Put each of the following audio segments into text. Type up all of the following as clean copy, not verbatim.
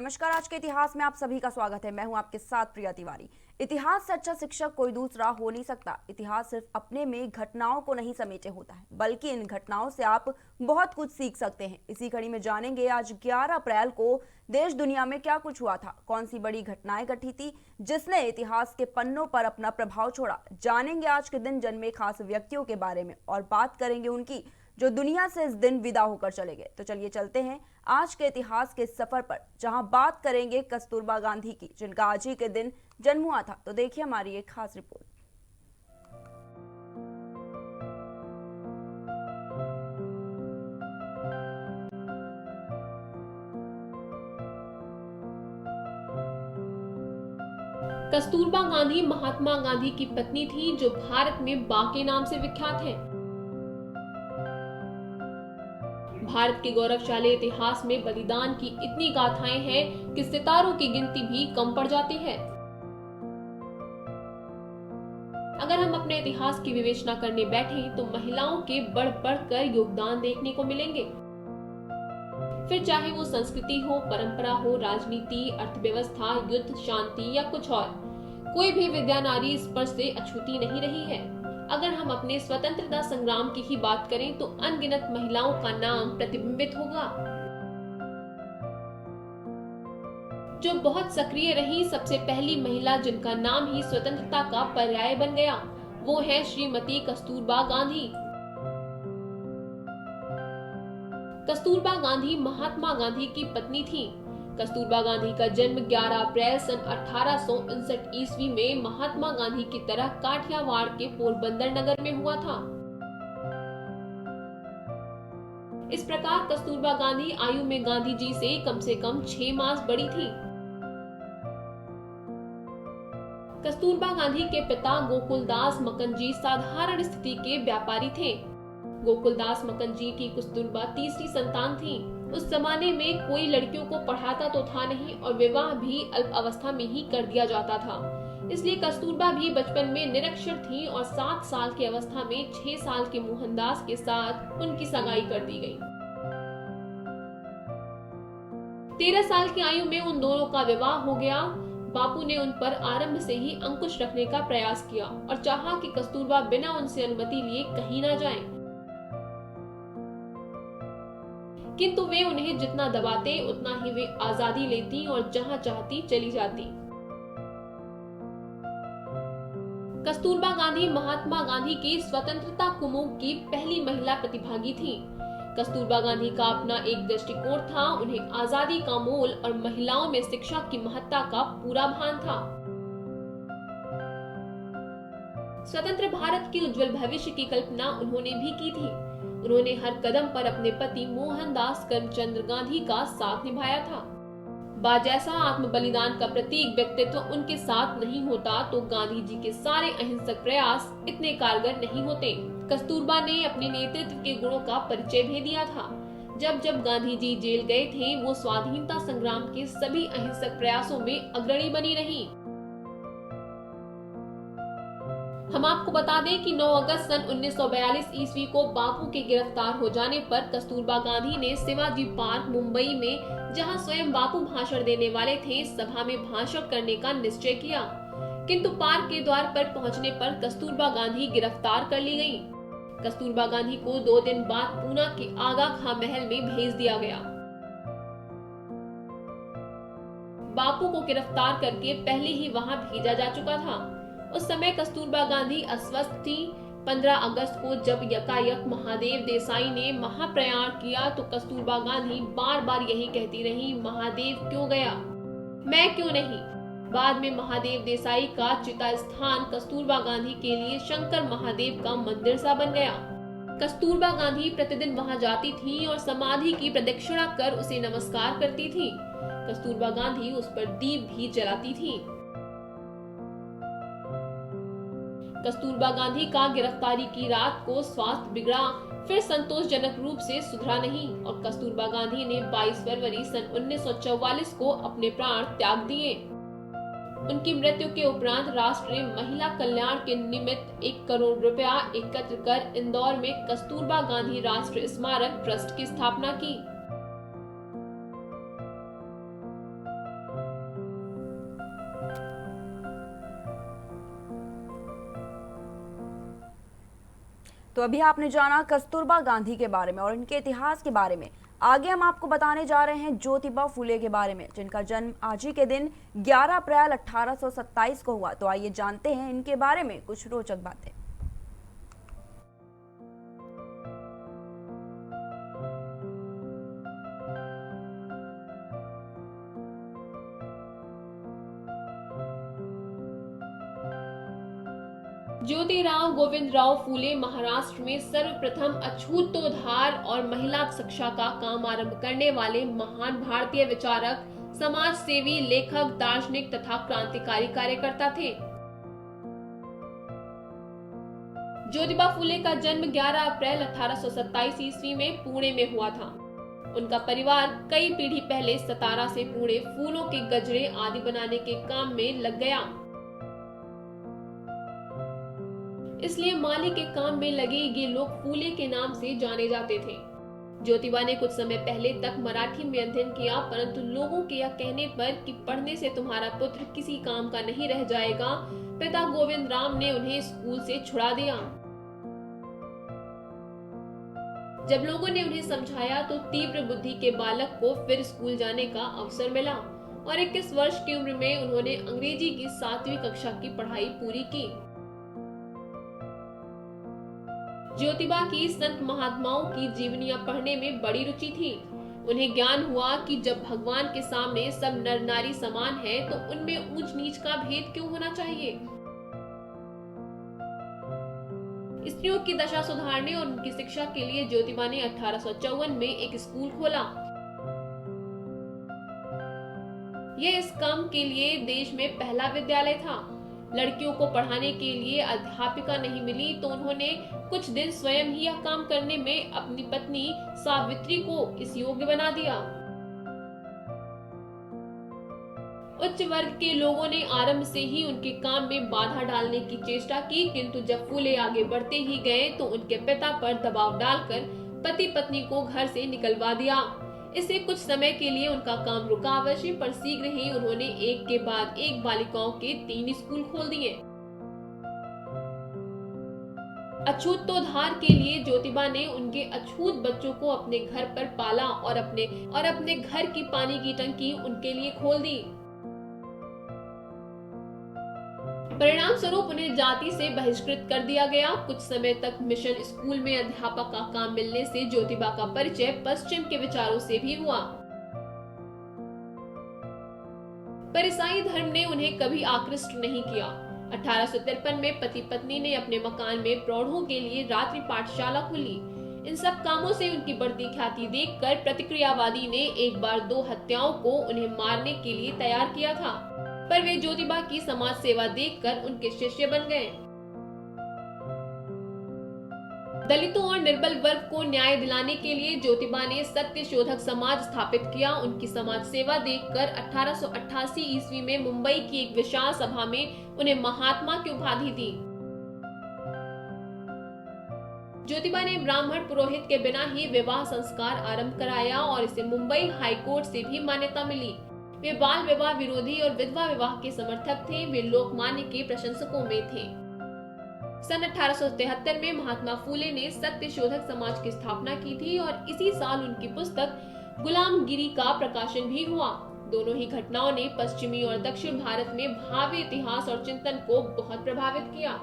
नमस्कार। आज के इतिहास में आप सभी का स्वागत है। मैं हूं आपके साथ प्रिया तिवारी। इतिहास से अच्छा शिक्षक कोई दूसरा हो नहीं सकता। इतिहास सिर्फ अपने में घटनाओं को नहीं समेटे होता है, बल्कि इन घटनाओं से आप बहुत कुछ सीख सकते हैं। इसी कड़ी में जानेंगे आज 11 अप्रैल को देश दुनिया में क्या कुछ हुआ था, कौन सी बड़ी घटनाएं घटी थी जिसने इतिहास के पन्नों पर अपना प्रभाव छोड़ा। जानेंगे आज के दिन जन्मे खास व्यक्तियों के बारे में और बात करेंगे उनकी जो दुनिया से इस दिन विदा होकर चले गए। तो चलिए चलते हैं आज के इतिहास के सफर पर, जहां बात करेंगे कस्तूरबा गांधी की, जिनका आज ही के दिन जन्म हुआ था। तो देखिए हमारी एक खास रिपोर्ट। कस्तूरबा गांधी महात्मा गांधी की पत्नी थी, जो भारत में बा के नाम से विख्यात है। भारत के गौरवशाली इतिहास में बलिदान की इतनी गाथाएं हैं कि सितारों की गिनती भी कम पड़ जाती है। अगर हम अपने इतिहास की विवेचना करने बैठे तो महिलाओं के बढ़ बढ़कर योगदान देखने को मिलेंगे। फिर चाहे वो संस्कृति हो, परंपरा हो, राजनीति, अर्थव्यवस्था, युद्ध, शांति या कुछ और, कोई भी विद्या नारी स्पर्श से अछूती नहीं रही है। अगर हम अपने स्वतंत्रता संग्राम की ही बात करें तो अनगिनत महिलाओं का नाम प्रतिबिंबित होगा। जो बहुत सक्रिय रही, सबसे पहली महिला जिनका नाम ही स्वतंत्रता का पर्याय बन गया, वो है श्रीमती कस्तूरबा गांधी। कस्तूरबा गांधी महात्मा गांधी की पत्नी थी। कस्तूरबा गांधी का जन्म 11 अप्रैल सन 1859 ईस्वी में महात्मा गांधी की तरह काठियावाड़ के पोरबंदर नगर में हुआ था। इस प्रकार कस्तूरबा गांधी आयु में गांधी जी से कम 6 मास बड़ी थी। कस्तूरबा गांधी के पिता गोकुलदास मकनजी साधारण स्थिति के व्यापारी थे। गोकुलदास मकनजी की कस्तूरबा तीसरी संतान थी। उस जमाने में कोई लड़कियों को पढ़ाता तो था नहीं और विवाह भी अल्प अवस्था में ही कर दिया जाता था। इसलिए कस्तूरबा भी बचपन में निरक्षर थी और 7 साल की अवस्था में 6 साल के मोहनदास के साथ उनकी सगाई कर दी गई। 13 साल की आयु में उन दोनों का विवाह हो गया। बापू ने उन पर आरंभ से ही अंकुश रखने का प्रयास किया और चाहा कि कस्तूरबा बिना उनसे अनुमति लिए कहीं न जाएं। किंतु वे उन्हें जितना दबाते उतना ही वे आजादी लेती और जहां चाहती चली जाती। कस्तूरबा गांधी महात्मा गांधी के स्वतंत्रता कुमों की पहली महिला प्रतिभागी थी। कस्तूरबा गांधी का अपना एक दृष्टिकोण था। उन्हें आजादी का मोल और महिलाओं में शिक्षा की महत्ता का पूरा भान था। स्वतंत्र भारत के उज्जवल भविष्य की कल्पना उन्होंने भी की थी। उन्होंने हर कदम पर अपने पति मोहनदास करमचंद गांधी का साथ निभाया था। बा जैसा आत्म बलिदान का प्रतीक व्यक्तित्व उनके साथ नहीं होता तो गांधी जी के सारे अहिंसक प्रयास इतने कारगर नहीं होते। कस्तूरबा ने अपने नेतृत्व के गुणों का परिचय भी दिया था। जब जब गांधी जी जेल गए थे, वो स्वाधीनता संग्राम के सभी अहिंसक प्रयासों में अग्रणी बनी रही। हम आपको बता दें कि 9 अगस्त सन 1942 ईस्वी को बापू के गिरफ्तार हो जाने पर कस्तूरबा गांधी ने शिवाजी पार्क मुंबई में, जहां स्वयं बापू भाषण देने वाले थे, सभा में भाषण करने का निश्चय किया। किंतु पार्क के द्वार पर पहुंचने पर कस्तूरबा गांधी गिरफ्तार कर ली गयी। कस्तूरबा गांधी को 2 दिन बाद पूना के आगा खां महल में भेज दिया गया। बापू को गिरफ्तार करके पहले ही वहां भेजा जा चुका था। उस समय कस्तूरबा गांधी अस्वस्थ थी। 15 अगस्त को जब यकायक महादेव देसाई ने महाप्रयाण किया तो कस्तूरबा गांधी बार बार यही कहती रही, महादेव क्यों गया, मैं क्यों नहीं। बाद में महादेव देसाई का चिता स्थान कस्तूरबा गांधी के लिए शंकर महादेव का मंदिर सा बन गया। कस्तूरबा गांधी प्रतिदिन वहां जाती थी और समाधि की प्रदक्षिणा कर उसे नमस्कार करती थी। कस्तूरबा गांधी उस पर दीप भी जलाती थी। कस्तूरबा गांधी का गिरफ्तारी की रात को स्वास्थ्य बिगड़ा, फिर संतोषजनक रूप से सुधरा नहीं और कस्तूरबा गांधी ने 22 फरवरी सन 1944 को अपने प्राण त्याग दिए। उनकी मृत्यु के उपरांत राष्ट्रीय महिला कल्याण के निमित्त 1 करोड़ रुपया एकत्र कर इंदौर में कस्तूरबा गांधी राष्ट्रीय स्मारक ट्रस्ट की स्थापना की। तो अभी आपने जाना कस्तूरबा गांधी के बारे में और इनके इतिहास के बारे में। आगे हम आपको बताने जा रहे हैं ज्योतिबा फुले के बारे में, जिनका जन्म आज ही के दिन 11 अप्रैल 1827 को हुआ। तो आइए जानते हैं इनके बारे में कुछ रोचक बातें। ज्योतिराव गोविंदराव फूले महाराष्ट्र में सर्वप्रथम अछूतोद्धार और महिला शिक्षा का काम आरंभ करने वाले महान भारतीय विचारक, समाज सेवी, लेखक, दार्शनिक तथा क्रांतिकारी कार्यकर्ता थे। ज्योतिबा फूले का जन्म 11 अप्रैल 1827 ईस्वी में पुणे में हुआ था। उनका परिवार कई पीढ़ी पहले सतारा से पुणे फूलों के गजरे आदि बनाने के काम में लग गया। इसलिए माली के काम में लगे ये लोग फूले के नाम से जाने जाते थे। ज्योतिबा ने कुछ समय पहले तक मराठी में अध्ययन किया, परंतु लोगों के यह कहने पर कि पढ़ने से तुम्हारा पुत्र किसी काम का नहीं रह जाएगा, पिता गोविंद राम ने उन्हें स्कूल से छुड़ा दिया। जब लोगों ने उन्हें समझाया तो तीव्र बुद्धि के बालक को फिर स्कूल जाने का अवसर मिला और 21 वर्ष की उम्र में उन्होंने अंग्रेजी की 7वीं कक्षा की पढ़ाई पूरी की। ज्योतिबा की संत महात्माओं की जीवनियां पढ़ने में बड़ी रुचि थी। उन्हें ज्ञान हुआ कि जब भगवान के सामने सब नर नारी समान है तो उनमें ऊंच नीच का भेद क्यों होना चाहिए। स्त्रियों की दशा सुधारने और उनकी शिक्षा के लिए ज्योतिबा ने 1854 में एक स्कूल खोला। यह इस काम के लिए देश में पहला विद्यालय था। लड़कियों को पढ़ाने के लिए अध्यापिका नहीं मिली तो उन्होंने कुछ दिन स्वयं ही यह काम करने में अपनी पत्नी सावित्री को इस योग्य बना दिया। उच्च वर्ग के लोगों ने आरंभ से ही उनके काम में बाधा डालने की चेष्टा की, किंतु जब फूले आगे बढ़ते ही गए तो उनके पिता पर दबाव डालकर पति पत्नी को घर से निकलवा दिया। इससे कुछ समय के लिए उनका काम रुका अवश्य, पर शीघ्र ही उन्होंने एक के बाद एक बालिकाओं के 3 स्कूल खोल दिए। अछूतोद्धार के लिए ज्योतिबा ने उनके अछूत बच्चों को अपने घर पर पाला और अपने घर की पानी की टंकी उनके लिए खोल दी। परिणाम स्वरूप उन्हें जाति से बहिष्कृत कर दिया गया। कुछ समय तक मिशन स्कूल में अध्यापक का काम मिलने से ज्योतिबा का परिचय पश्चिम के विचारों से भी हुआ, पर ईसाई धर्म ने उन्हें कभी आकृष्ट नहीं किया। 1853 में पति पत्नी ने अपने मकान में प्रौढ़ों के लिए रात्रि पाठशाला खोली। इन सब कामों से उनकी बढ़ती ख्याति देखकर प्रतिक्रियावादी ने एक बार 2 हत्याओं को उन्हें मारने के लिए तैयार किया था, पर वे ज्योतिबा की समाज सेवा देखकर उनके शिष्य बन गए। दलितों और निर्बल वर्ग को न्याय दिलाने के लिए ज्योतिबा ने सत्य शोधक समाज स्थापित किया। उनकी समाज सेवा देखकर 1888 ईस्वी में मुंबई की एक विशाल सभा में उन्हें महात्मा की उपाधि दी। ज्योतिबा ने ब्राह्मण पुरोहित के बिना ही विवाह संस्कार आरंभ कराया और इसे मुंबई हाई कोर्ट से भी मान्यता मिली। वे बाल विवाह विरोधी और विधवा विवाह के समर्थक थे। वे लोकमान्य के प्रशंसकों में थे। सन 1873 में महात्मा फूले ने सत्य शोधक समाज की स्थापना की थी और इसी साल उनकी पुस्तक गुलामगिरी का प्रकाशन भी हुआ। दोनों ही घटनाओं ने पश्चिमी और दक्षिण भारत में भावी इतिहास और चिंतन को बहुत प्रभावित किया।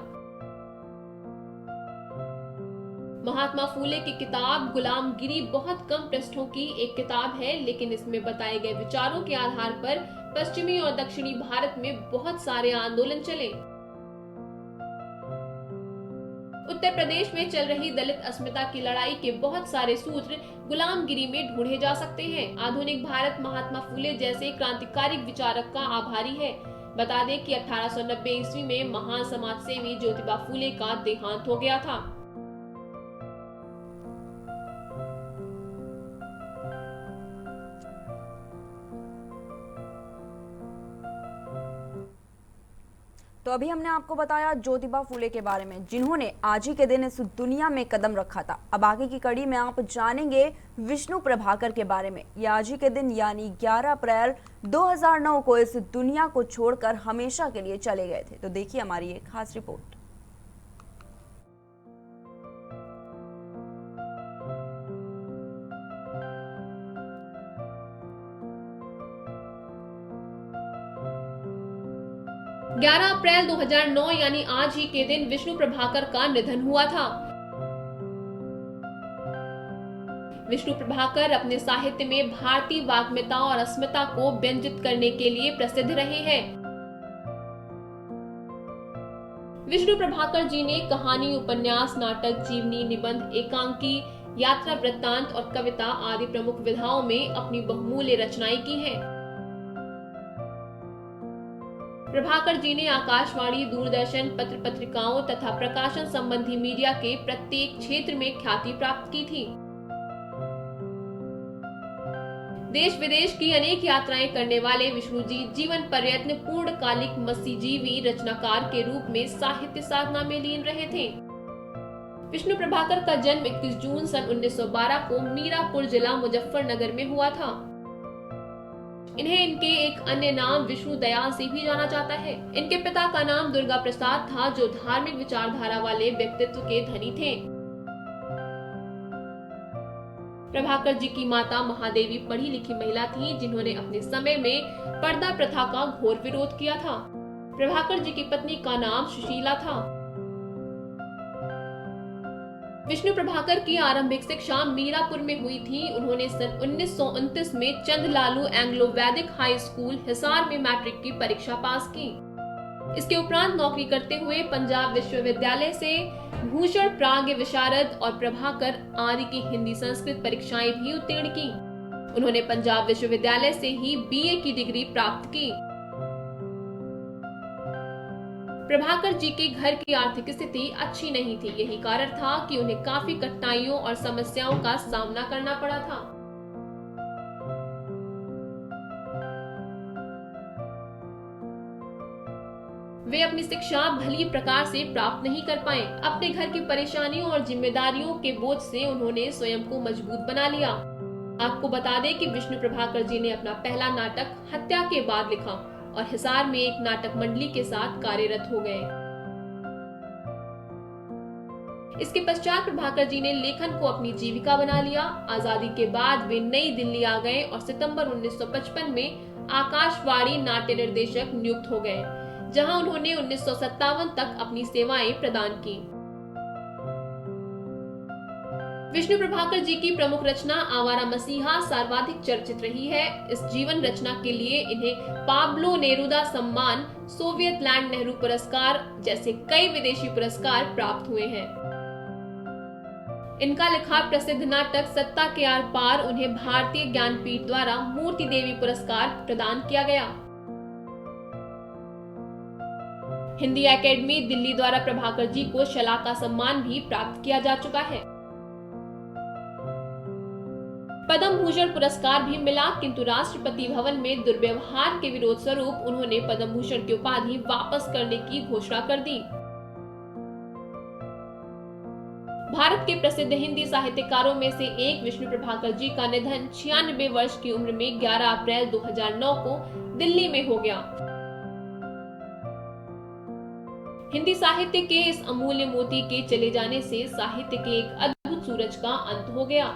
महात्मा फूले की किताब गुलामगिरी बहुत कम पृष्ठों की एक किताब है, लेकिन इसमें बताए गए विचारों के आधार पर पश्चिमी और दक्षिणी भारत में बहुत सारे आंदोलन चले। उत्तर प्रदेश में चल रही दलित अस्मिता की लड़ाई के बहुत सारे सूत्र गुलामगिरी में ढूंढे जा सकते हैं। आधुनिक भारत महात्मा फूले जैसे क्रांतिकारी विचारक का आभारी है। बता दें कि 1890 ईस्वी में महान समाज सेवी ज्योतिबा फूले का देहांत हो गया था। तो अभी हमने आपको बताया ज्योतिबा फुले के बारे में, जिन्होंने आज ही के दिन इस दुनिया में कदम रखा था। अब आगे की कड़ी में आप जानेंगे विष्णु प्रभाकर के बारे में। ये आज ही के दिन यानी 11 अप्रैल 2009 को इस दुनिया को छोड़कर हमेशा के लिए चले गए थे। तो देखिए हमारी एक खास रिपोर्ट। 11 अप्रैल 2009 यानी आज ही के दिन विष्णु प्रभाकर का निधन हुआ था। विष्णु प्रभाकर अपने साहित्य में भारतीय वाग्मिता और अस्मिता को व्यंजित करने के लिए प्रसिद्ध रहे हैं। विष्णु प्रभाकर जी ने कहानी, उपन्यास, नाटक, जीवनी, निबंध, एकांकी, यात्रा वृत्तांत और कविता आदि प्रमुख विधाओं में अपनी बहुमूल्य रचनाएं की हैं। प्रभाकर जी ने आकाशवाणी, दूरदर्शन, पत्र पत्रिकाओं तथा प्रकाशन संबंधी मीडिया के प्रत्येक क्षेत्र में ख्याति प्राप्त की थी। देश विदेश की अनेक यात्राएं करने वाले विष्णु जी जीवन पर्यंत पूर्णकालिक मसीजीवी रचनाकार के रूप में साहित्य साधना में लीन रहे थे। विष्णु प्रभाकर का जन्म 31 जून सन 1912 को मीरापुर जिला मुजफ्फरनगर में हुआ था। इन्हें इनके एक अन्य नाम विष्णु दयाल से भी जाना जाता है। इनके पिता का नाम दुर्गा प्रसाद था, जो धार्मिक विचारधारा वाले व्यक्तित्व के धनी थे। प्रभाकर जी की माता महादेवी पढ़ी लिखी महिला थी, जिन्होंने अपने समय में पर्दा प्रथा का घोर विरोध किया था। प्रभाकर जी की पत्नी का नाम सुशीला था। विष्णु प्रभाकर की आरंभिक शिक्षा मीरापुर में हुई थी। उन्होंने सन 1929 में चंदलालू एंग्लो वैदिक हाई स्कूल हिसार में मैट्रिक की परीक्षा पास की। इसके उपरांत नौकरी करते हुए पंजाब विश्वविद्यालय से भूषण प्राज्ञ विशारद और प्रभाकर आदि की हिंदी संस्कृत परीक्षाएं भी उत्तीर्ण की। उन्होंने पंजाब विश्वविद्यालय से ही बीए की डिग्री प्राप्त की। प्रभाकर जी के घर की आर्थिक स्थिति अच्छी नहीं थी। यही कारण था कि उन्हें काफी कठिनाइयों और समस्याओं का सामना करना पड़ा था। वे अपनी शिक्षा भली प्रकार से प्राप्त नहीं कर पाए। अपने घर की परेशानियों और जिम्मेदारियों के बोझ से उन्होंने स्वयं को मजबूत बना लिया। आपको बता दें कि विष्णु प्रभाकर जी ने अपना पहला नाटक हत्या के बाद लिखा और हिसार में एक नाटक मंडली के साथ कार्यरत हो गए। इसके पश्चात प्रभाकर जी ने लेखन को अपनी जीविका बना लिया। आजादी के बाद वे नई दिल्ली आ गए और सितंबर 1955 में आकाशवाणी नाट्य निर्देशक नियुक्त हो गए, जहां उन्होंने 1957 तक अपनी सेवाएं प्रदान की। विष्णु प्रभाकर जी की प्रमुख रचना आवारा मसीहा सर्वाधिक चर्चित रही है। इस जीवन रचना के लिए इन्हें पाब्लो नेरुदा सम्मान, सोवियत लैंड नेहरू पुरस्कार जैसे कई विदेशी पुरस्कार प्राप्त हुए हैं। इनका लिखा प्रसिद्ध नाटक सत्ता के आर पार उन्हें भारतीय ज्ञानपीठ द्वारा मूर्ति देवी पुरस्कार प्रदान किया गया। हिंदी एकेडमी दिल्ली द्वारा प्रभाकर जी को शलाका सम्मान भी प्राप्त किया जा चुका है। पद्म भूषण पुरस्कार भी मिला, किंतु राष्ट्रपति भवन में दुर्व्यवहार के विरोध स्वरूप उन्होंने पद्म भूषण की उपाधि वापस करने की घोषणा कर दी। भारत के प्रसिद्ध हिंदी साहित्यकारों में से एक विष्णु प्रभाकर जी का निधन 96 वर्ष की उम्र में 11 अप्रैल 2009 को दिल्ली में हो गया। हिंदी साहित्य के इस अमूल्य मोती के चले जाने से साहित्य के एक अद्भुत सूरज का अंत हो गया।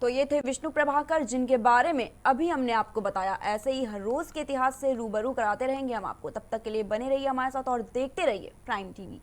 तो ये थे विष्णु प्रभाकर, जिनके बारे में अभी हमने आपको बताया। ऐसे ही हर रोज के इतिहास से रूबरू कराते रहेंगे हम आपको। तब तक के लिए बने रहिए हमारे साथ और देखते रहिए प्राइम टीवी।